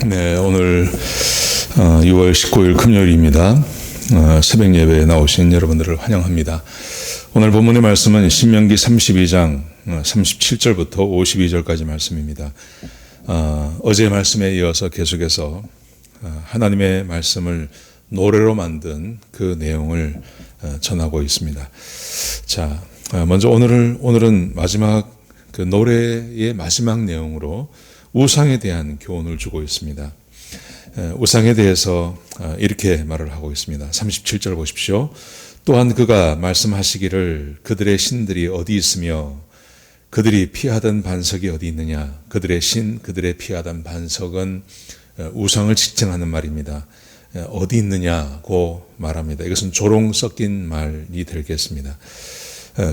네, 오늘 6월 19일 금요일입니다. 새벽 예배에 나오신 여러분들을 환영합니다. 오늘 본문의 말씀은 신명기 32장 37절부터 52절까지 말씀입니다. 어제의 말씀에 이어서 계속해서 하나님의 말씀을 노래로 만든 그 내용을 전하고 있습니다. 자, 먼저 오늘은 마지막 그 노래의 마지막 내용으로 우상에 대한 교훈을 주고 있습니다. 우상에 대해서 이렇게 말을 하고 있습니다. 37절 보십시오. 또한 그가 말씀하시기를 그들의 신들이 어디 있으며 그들이 피하던 반석이 어디 있느냐. 그들의 신, 그들의 피하던 반석은 우상을 지칭하는 말입니다. 어디 있느냐고 말합니다. 이것은 조롱 섞인 말이 되겠습니다.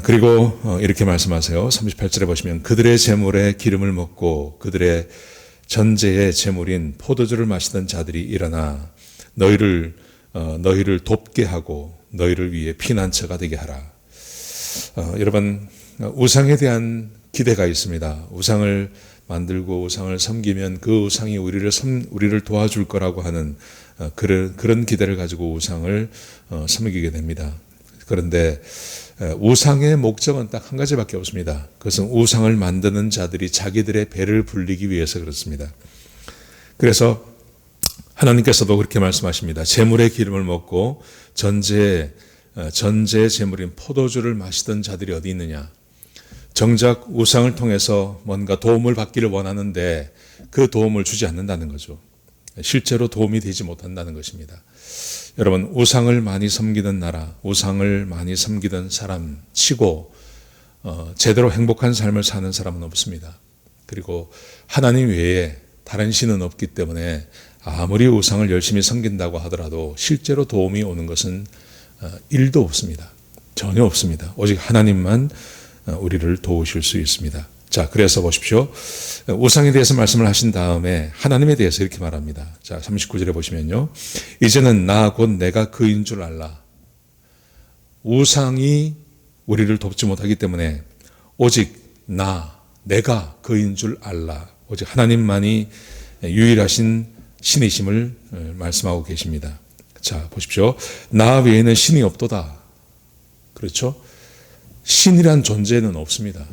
그리고 이렇게 말씀하세요. 38절에 보시면 그들의 재물에 기름을 먹고 그들의 전제의 재물인 포도주를 마시던 자들이 일어나 너희를 돕게 하고 너희를 위해 피난처가 되게 하라. 여러분, 우상에 대한 기대가 있습니다. 우상을 만들고 우상을 섬기면 그 우상이 우리를 도와줄 거라고 하는 그런 기대를 가지고 우상을 섬기게 됩니다. 그런데 우상의 목적은 딱 한 가지밖에 없습니다. 그것은 우상을 만드는 자들이 자기들의 배를 불리기 위해서 그렇습니다. 그래서 하나님께서도 그렇게 말씀하십니다. 재물의 기름을 먹고 전제의 재물인 포도주를 마시던 자들이 어디 있느냐. 정작 우상을 통해서 뭔가 도움을 받기를 원하는데 그 도움을 주지 않는다는 거죠. 실제로 도움이 되지 못한다는 것입니다. 여러분, 우상을 많이 섬기던 나라, 우상을 많이 섬기던 사람 치고 제대로 행복한 삶을 사는 사람은 없습니다. 그리고 하나님 외에 다른 신은 없기 때문에 아무리 우상을 열심히 섬긴다고 하더라도 실제로 도움이 오는 것은 1도 없습니다. 전혀 없습니다. 오직 하나님만 우리를 도우실 수 있습니다. 자, 그래서 보십시오. 우상에 대해서 말씀을 하신 다음에 하나님에 대해서 이렇게 말합니다. 자, 39절에 보시면요. 이제는 나 곧 내가 그인 줄 알라. 우상이 우리를 돕지 못하기 때문에 오직 내가 그인 줄 알라. 오직 하나님만이 유일하신 신이심을 말씀하고 계십니다. 자, 보십시오. 나 외에는 신이 없도다. 그렇죠? 신이란 존재는 없습니다.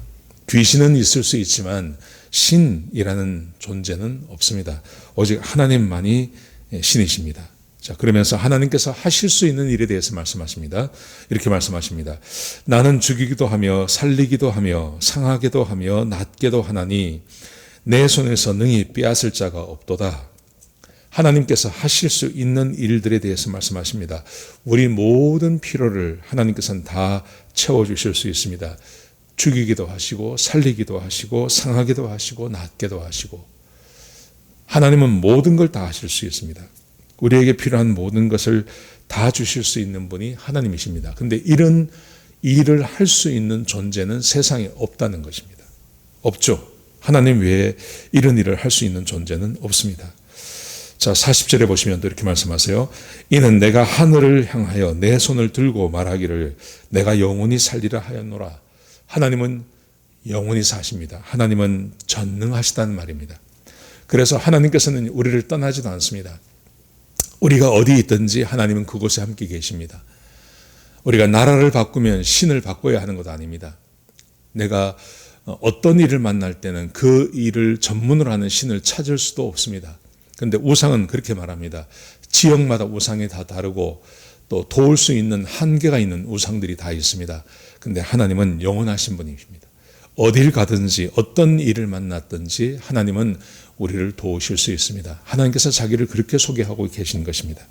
귀신은 있을 수 있지만 신이라는 존재는 없습니다. 오직 하나님만이 신이십니다. 자, 그러면서 하나님께서 하실 수 있는 일에 대해서 말씀하십니다. 이렇게 말씀하십니다. 나는 죽이기도 하며 살리기도 하며 상하게도 하며 낫게도 하나니 내 손에서 능히 빼앗을 자가 없도다. 하나님께서 하실 수 있는 일들에 대해서 말씀하십니다. 우리 모든 필요를 하나님께서는 다 채워주실 수 있습니다. 죽이기도 하시고 살리기도 하시고 상하기도 하시고 낫게도 하시고 하나님은 모든 걸 다 하실 수 있습니다. 우리에게 필요한 모든 것을 다 주실 수 있는 분이 하나님이십니다. 그런데 이런 일을 할 수 있는 존재는 세상에 없다는 것입니다. 없죠. 하나님 외에 이런 일을 할 수 있는 존재는 없습니다. 자, 40절에 보시면 또 이렇게 말씀하세요. 이는 내가 하늘을 향하여 내 손을 들고 말하기를 내가 영원히 살리라 하였노라. 하나님은 영원히 사십니다. 하나님은 전능하시다는 말입니다. 그래서 하나님께서는 우리를 떠나지도 않습니다. 우리가 어디 있든지 하나님은 그곳에 함께 계십니다. 우리가 나라를 바꾸면 신을 바꿔야 하는 것도 아닙니다. 내가 어떤 일을 만날 때는 그 일을 전문으로 하는 신을 찾을 수도 없습니다. 그런데 우상은 그렇게 말합니다. 지역마다 우상이 다 다르고 또 도울 수 있는 한계가 있는 우상들이 다 있습니다. 근데 하나님은 영원하신 분이십니다. 어딜 가든지 어떤 일을 만났든지 하나님은 우리를 도우실 수 있습니다. 하나님께서 자기를 그렇게 소개하고 계신 것입니다.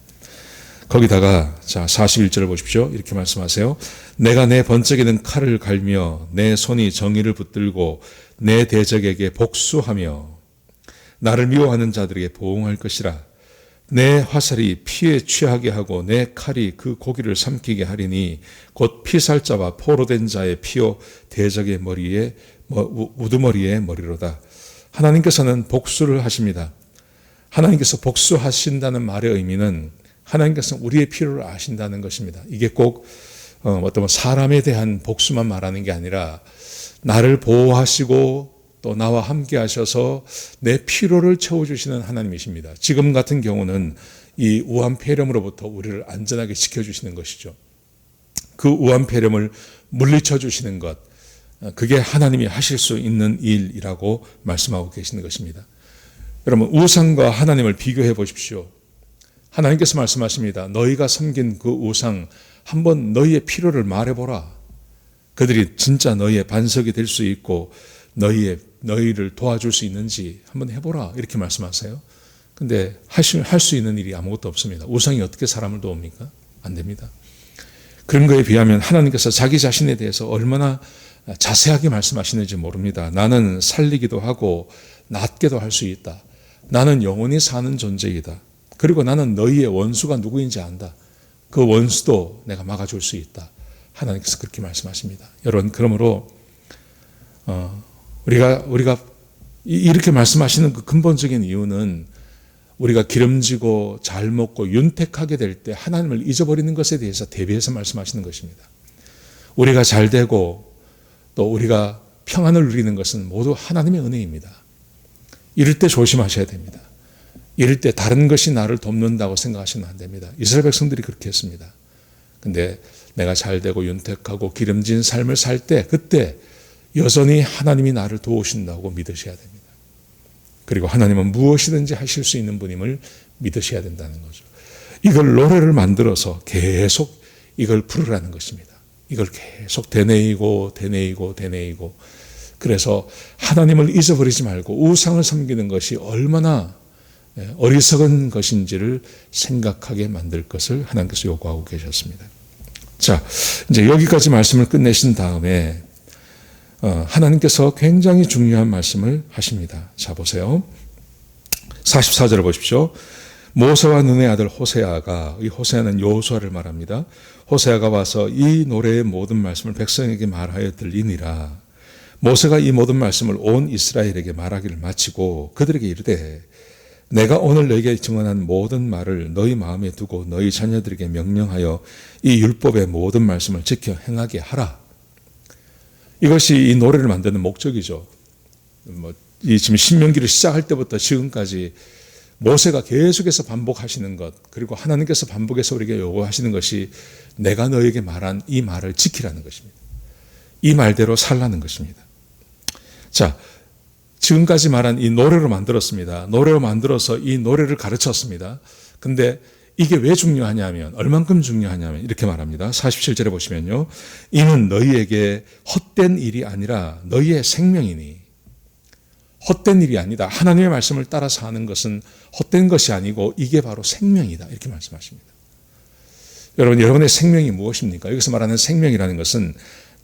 거기다가 자 41절을 보십시오. 이렇게 말씀하세요. 내가 내 번쩍이는 칼을 갈며 내 손이 정의를 붙들고 내 대적에게 복수하며 나를 미워하는 자들에게 보응할 것이라. 내 화살이 피에 취하게 하고 내 칼이 그 고기를 삼키게 하리니 곧 피살자와 포로된 자의 피요 대적의 머리에 우두머리의 머리로다. 하나님께서는 복수를 하십니다. 하나님께서 복수하신다는 말의 의미는 하나님께서 우리의 필요를 아신다는 것입니다. 이게 꼭 어떤 사람에 대한 복수만 말하는 게 아니라 나를 보호하시고 또 나와 함께 하셔서 내 필요를 채워주시는 하나님이십니다. 지금 같은 경우는 이 우한폐렴으로부터 우리를 안전하게 지켜주시는 것이죠. 그 우한폐렴을 물리쳐 주시는 것, 그게 하나님이 하실 수 있는 일이라고 말씀하고 계시는 것입니다. 여러분, 우상과 하나님을 비교해 보십시오. 하나님께서 말씀하십니다. 너희가 섬긴 그 우상 한번 너희의 필요를 말해보라. 그들이 진짜 너희의 반석이 될 수 있고 너희를 도와줄 수 있는지 한번 해보라. 이렇게 말씀하세요. 근데 할 수 있는 일이 아무것도 없습니다. 우상이 어떻게 사람을 도웁니까? 안 됩니다. 그런 거에 비하면 하나님께서 자기 자신에 대해서 얼마나 자세하게 말씀하시는지 모릅니다. 나는 살리기도 하고 낫게도 할 수 있다. 나는 영원히 사는 존재이다. 그리고 나는 너희의 원수가 누구인지 안다. 그 원수도 내가 막아줄 수 있다. 하나님께서 그렇게 말씀하십니다. 여러분, 그러므로 우리가 이렇게 말씀하시는 그 근본적인 이유는 우리가 기름지고 잘 먹고 윤택하게 될 때 하나님을 잊어버리는 것에 대해서 대비해서 말씀하시는 것입니다. 우리가 잘 되고 또 우리가 평안을 누리는 것은 모두 하나님의 은혜입니다. 이럴 때 조심하셔야 됩니다. 이럴 때 다른 것이 나를 돕는다고 생각하시면 안 됩니다. 이스라엘 백성들이 그렇게 했습니다. 근데 내가 잘 되고 윤택하고 기름진 삶을 살 때 그때 여전히 하나님이 나를 도우신다고 믿으셔야 됩니다. 그리고 하나님은 무엇이든지 하실 수 있는 분임을 믿으셔야 된다는 거죠. 이걸 노래를 만들어서 계속 이걸 부르라는 것입니다. 이걸 계속 되뇌이고 그래서 하나님을 잊어버리지 말고 우상을 섬기는 것이 얼마나 어리석은 것인지를 생각하게 만들 것을 하나님께서 요구하고 계셨습니다. 자, 이제 여기까지 말씀을 끝내신 다음에 하나님께서 굉장히 중요한 말씀을 하십니다. 자, 보세요. 44절을 보십시오. 모세와 눈의 아들 호세아가, 이 호세아는 여호수아를 말합니다. 호세아가 와서 이 노래의 모든 말씀을 백성에게 말하여 들리니라. 모세가 이 모든 말씀을 온 이스라엘에게 말하기를 마치고 그들에게 이르되 내가 오늘 너에게 증언한 모든 말을 너희 마음에 두고 너희 자녀들에게 명령하여 이 율법의 모든 말씀을 지켜 행하게 하라. 이것이 이 노래를 만드는 목적이죠. 이 지금 신명기를 시작할 때부터 지금까지 모세가 계속해서 반복하시는 것, 그리고 하나님께서 반복해서 우리에게 요구하시는 것이 내가 너에게 말한 이 말을 지키라는 것입니다. 이 말대로 살라는 것입니다. 자, 지금까지 말한 이 노래로 만들었습니다. 노래로 만들어서 이 노래를 가르쳤습니다. 근데 이게 왜 중요하냐면, 얼만큼 중요하냐면 이렇게 말합니다. 47절에 보시면요. 이는 너희에게 헛된 일이 아니라 너희의 생명이니. 헛된 일이 아니다. 하나님의 말씀을 따라서 하는 것은 헛된 것이 아니고 이게 바로 생명이다. 이렇게 말씀하십니다. 여러분, 여러분의 생명이 무엇입니까? 여기서 말하는 생명이라는 것은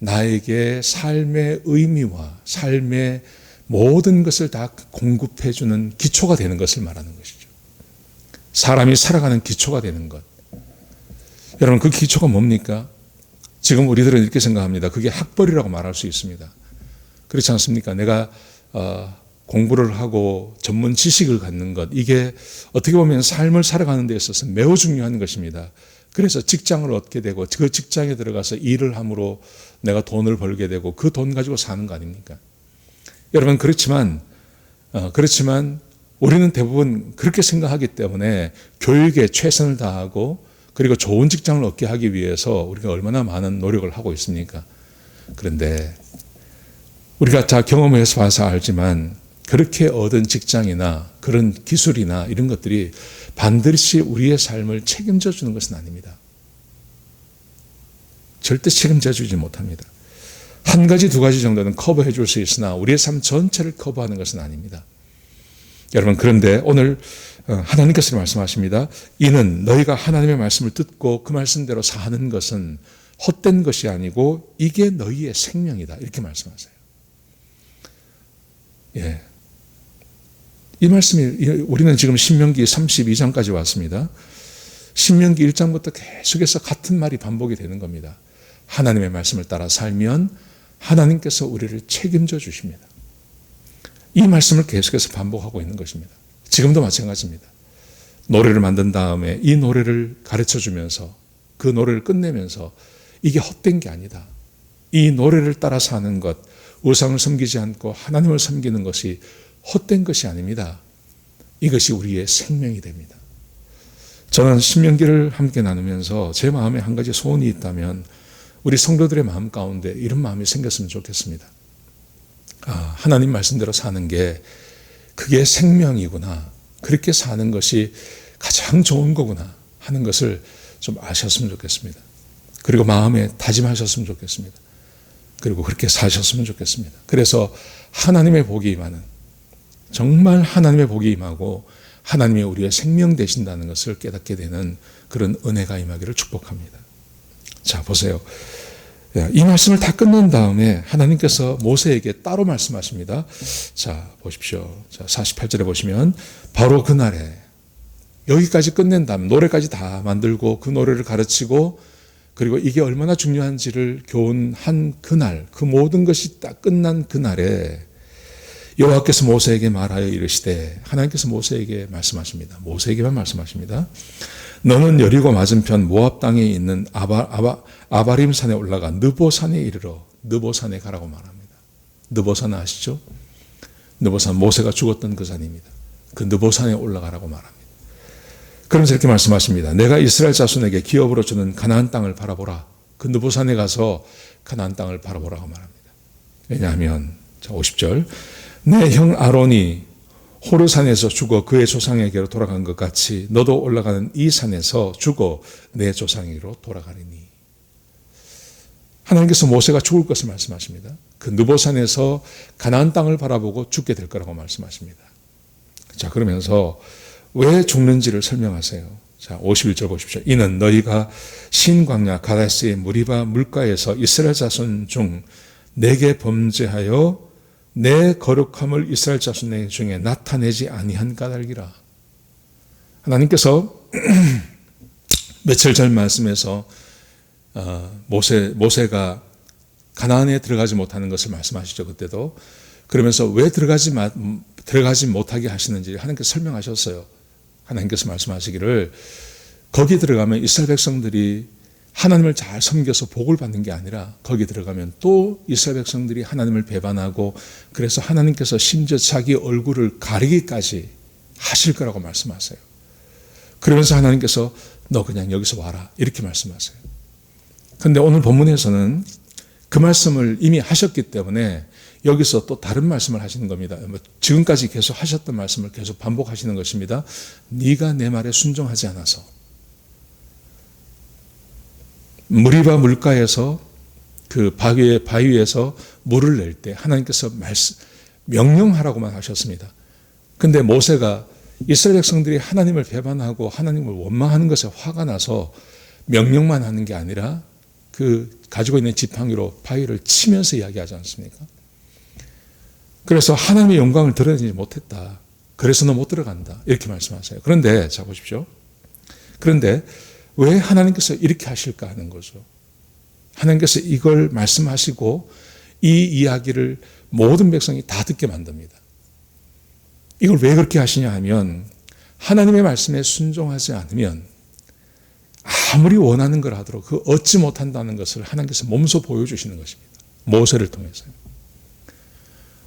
나에게 삶의 의미와 삶의 모든 것을 다 공급해 주는 기초가 되는 것을 말하는 것이죠. 사람이 살아가는 기초가 되는 것. 여러분, 그 기초가 뭡니까? 지금 우리들은 이렇게 생각합니다. 그게 학벌이라고 말할 수 있습니다. 그렇지 않습니까? 내가 공부를 하고 전문 지식을 갖는 것, 이게 어떻게 보면 삶을 살아가는 데 있어서 매우 중요한 것입니다. 그래서 직장을 얻게 되고 그 직장에 들어가서 일을 함으로 내가 돈을 벌게 되고 그 돈 가지고 사는 거 아닙니까? 여러분, 그렇지만 우리는 대부분 그렇게 생각하기 때문에 교육에 최선을 다하고 그리고 좋은 직장을 얻게 하기 위해서 우리가 얼마나 많은 노력을 하고 있습니까? 그런데 우리가 다 경험해서 봐서 알지만 그렇게 얻은 직장이나 그런 기술이나 이런 것들이 반드시 우리의 삶을 책임져 주는 것은 아닙니다. 절대 책임져 주지 못합니다. 한 가지, 두 가지 정도는 커버해 줄 수 있으나 우리의 삶 전체를 커버하는 것은 아닙니다. 여러분, 그런데 오늘 하나님께서 말씀하십니다. 이는 너희가 하나님의 말씀을 듣고 그 말씀대로 사는 것은 헛된 것이 아니고 이게 너희의 생명이다. 이렇게 말씀하세요. 예. 이 말씀이, 우리는 지금 신명기 32장까지 왔습니다. 신명기 1장부터 계속해서 같은 말이 반복이 되는 겁니다. 하나님의 말씀을 따라 살면 하나님께서 우리를 책임져 주십니다. 이 말씀을 계속해서 반복하고 있는 것입니다. 지금도 마찬가지입니다. 노래를 만든 다음에 이 노래를 가르쳐 주면서 그 노래를 끝내면서 이게 헛된 게 아니다. 이 노래를 따라서 하는 것, 우상을 섬기지 않고 하나님을 섬기는 것이 헛된 것이 아닙니다. 이것이 우리의 생명이 됩니다. 저는 신명기를 함께 나누면서 제 마음에 한 가지 소원이 있다면 우리 성도들의 마음 가운데 이런 마음이 생겼으면 좋겠습니다. 하나님 말씀대로 사는 게 그게 생명이구나. 그렇게 사는 것이 가장 좋은 거구나 하는 것을 좀 아셨으면 좋겠습니다. 그리고 마음에 다짐하셨으면 좋겠습니다. 그리고 그렇게 사셨으면 좋겠습니다. 그래서 하나님의 복이 임하는, 정말 하나님의 복이 임하고 하나님이 우리의 생명 되신다는 것을 깨닫게 되는 그런 은혜가 임하기를 축복합니다. 자, 보세요. 이 말씀을 다 끝낸 다음에 하나님께서 모세에게 따로 말씀하십니다. 자, 보십시오. 자, 48절에 보시면 바로 그날에 여기까지 끝낸 다음 노래까지 다 만들고 그 노래를 가르치고 그리고 이게 얼마나 중요한지를 교훈한 그날, 그 모든 것이 딱 끝난 그날에 여호와께서 모세에게 말하여 이르시되, 하나님께서 모세에게 말씀하십니다. 모세에게만 말씀하십니다. 너는 여리고 맞은편 모압 땅에 있는 아바림 산에 올라가 느보산에 이르러 느보산에 가라고 말합니다. 느보산 아시죠? 느보산, 모세가 죽었던 그 산입니다. 그 느보산에 올라가라고 말합니다. 그러면서 이렇게 말씀하십니다. 내가 이스라엘 자손에게 기업으로 주는 가나안 땅을 바라보라. 그 느보산에 가서 가나안 땅을 바라보라고 말합니다. 왜냐하면 자, 50절 내 형 아론이 호르산에서 죽어 그의 조상에게로 돌아간 것 같이 너도 올라가는 이 산에서 죽어 내 조상에게로 돌아가리니. 하나님께서 모세가 죽을 것을 말씀하십니다. 그 느보산에서 가나안 땅을 바라보고 죽게 될 거라고 말씀하십니다. 자, 그러면서 왜 죽는지를 설명하세요. 자, 51절 보십시오. 이는 너희가 신광야 가데스의 무리바 물가에서 이스라엘 자손 중 내게 범죄하여 내 거룩함을 이스라엘 자손 중에 나타내지 아니한 까닭이라. 하나님께서 며칠 전 말씀에서 모세가 가나안에 들어가지 못하는 것을 말씀하시죠. 그때도. 그러면서 왜 들어가지 못하게 하시는지 하나님께서 설명하셨어요. 하나님께서 말씀하시기를 거기 들어가면 이스라엘 백성들이 하나님을 잘 섬겨서 복을 받는 게 아니라 거기 들어가면 또 이스라엘 백성들이 하나님을 배반하고 그래서 하나님께서 심지어 자기 얼굴을 가리기까지 하실 거라고 말씀하세요. 그러면서 하나님께서 너 그냥 여기서 와라 이렇게 말씀하세요. 그런데 오늘 본문에서는 그 말씀을 이미 하셨기 때문에 여기서 또 다른 말씀을 하시는 겁니다. 지금까지 계속 하셨던 말씀을 계속 반복하시는 것입니다. 네가 내 말에 순종하지 않아서 무리바 물가에서 그 바위에서 물을 낼 때 하나님께서 명령하라고만 하셨습니다. 그런데 모세가 이스라엘 백성들이 하나님을 배반하고 하나님을 원망하는 것에 화가 나서 명령만 하는 게 아니라 그 가지고 있는 지팡이로 바위를 치면서 이야기하지 않습니까? 그래서 하나님의 영광을 드러내지 못했다. 그래서 너 못 들어간다. 이렇게 말씀하세요. 그런데 자 보십시오. 그런데 왜 하나님께서 이렇게 하실까 하는 거죠. 하나님께서 이걸 말씀하시고 이 이야기를 모든 백성이 다 듣게 만듭니다. 이걸 왜 그렇게 하시냐 하면 하나님의 말씀에 순종하지 않으면 아무리 원하는 걸 하도록 그 얻지 못한다는 것을 하나님께서 몸소 보여주시는 것입니다. 모세를 통해서요.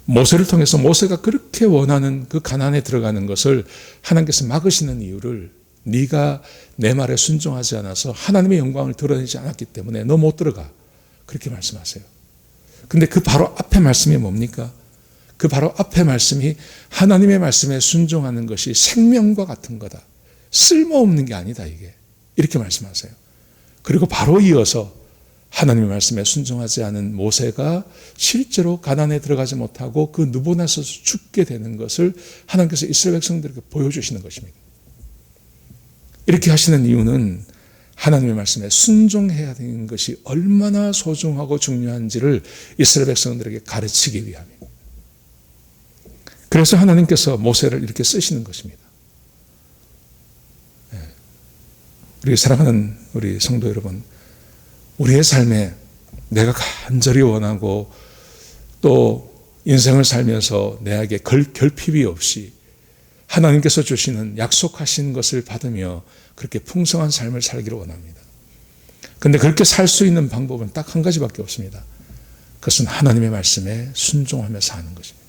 모세를 통해서 모세가 그렇게 원하는 그 가나안에 들어가는 것을 하나님께서 막으시는 이유를 네가 내 말에 순종하지 않아서 하나님의 영광을 드러내지 않았기 때문에 너 못 들어가. 그렇게 말씀하세요. 근데 그 바로 앞에 말씀이 뭡니까? 그 바로 앞에 말씀이 하나님의 말씀에 순종하는 것이 생명과 같은 거다. 쓸모없는 게 아니다 이게. 이렇게 말씀하세요. 그리고 바로 이어서 하나님의 말씀에 순종하지 않은 모세가 실제로 가나안에 들어가지 못하고 그 느보산에서 죽게 되는 것을 하나님께서 이스라엘 백성들에게 보여주시는 것입니다. 이렇게 하시는 이유는 하나님의 말씀에 순종해야 되는 것이 얼마나 소중하고 중요한지를 이스라엘 백성들에게 가르치기 위함입니다. 그래서 하나님께서 모세를 이렇게 쓰시는 것입니다. 우리 사랑하는 우리 성도 여러분, 우리의 삶에 내가 간절히 원하고 또 인생을 살면서 내게 결핍이 없이 하나님께서 주시는 약속하신 것을 받으며 그렇게 풍성한 삶을 살기를 원합니다. 그런데 그렇게 살 수 있는 방법은 딱 한 가지밖에 없습니다. 그것은 하나님의 말씀에 순종하며 사는 것입니다.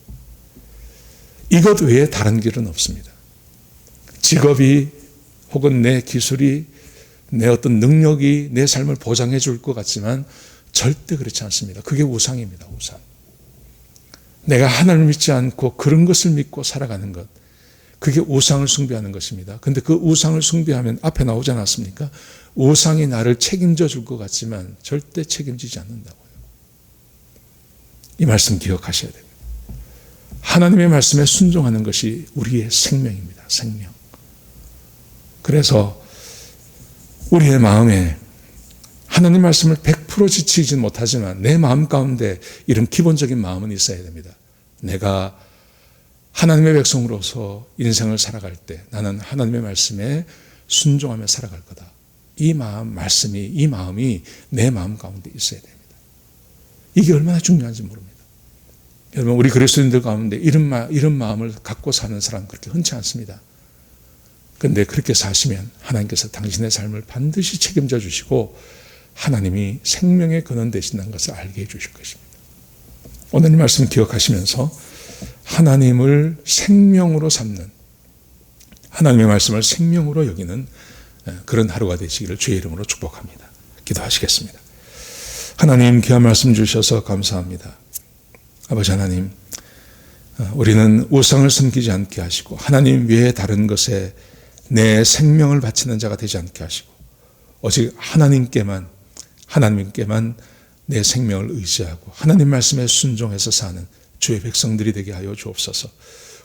이것 외에 다른 길은 없습니다. 직업이 혹은 내 기술이, 내 어떤 능력이 내 삶을 보장해 줄 것 같지만 절대 그렇지 않습니다. 그게 우상입니다. 우상. 내가 하나님을 믿지 않고 그런 것을 믿고 살아가는 것, 그게 우상을 숭배하는 것입니다. 그런데 그 우상을 숭배하면 앞에 나오지 않았습니까? 우상이 나를 책임져 줄 것 같지만 절대 책임지지 않는다고요. 이 말씀 기억하셔야 됩니다. 하나님의 말씀에 순종하는 것이 우리의 생명입니다. 생명. 그래서 우리의 마음에 하나님 말씀을 100% 지키지 못하지만 내 마음 가운데 이런 기본적인 마음은 있어야 됩니다. 내가 하나님의 백성으로서 인생을 살아갈 때 나는 하나님의 말씀에 순종하며 살아갈 거다. 이 마음이 내 마음 가운데 있어야 됩니다. 이게 얼마나 중요한지 모릅니다. 여러분, 우리 그리스도인들 가운데 이런 마음을 갖고 사는 사람 그렇게 흔치 않습니다. 그런데 그렇게 사시면 하나님께서 당신의 삶을 반드시 책임져 주시고 하나님이 생명의 근원 되신다는 것을 알게 해 주실 것입니다. 오늘 이 말씀 기억하시면서 하나님을 생명으로 삼는, 하나님의 말씀을 생명으로 여기는 그런 하루가 되시기를 주의 이름으로 축복합니다. 기도하시겠습니다. 하나님, 귀한 말씀 주셔서 감사합니다. 아버지 하나님, 우리는 우상을 섬기지 않게 하시고 하나님 외에 다른 것에 내 생명을 바치는 자가 되지 않게 하시고 오직 하나님께만 내 생명을 의지하고 하나님 말씀에 순종해서 사는 주의 백성들이 되게 하여 주옵소서.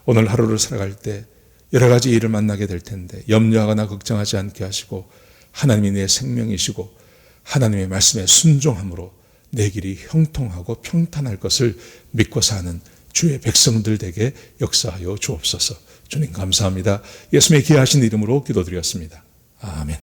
오늘 하루를 살아갈 때 여러 가지 일을 만나게 될 텐데 염려하거나 걱정하지 않게 하시고 하나님이 내 생명이시고 하나님의 말씀에 순종함으로 내 길이 형통하고 평탄할 것을 믿고 사는 주의 백성들 되게 역사하여 주옵소서. 주님 감사합니다. 예수님의 귀하신 이름으로 기도드렸습니다. 아멘.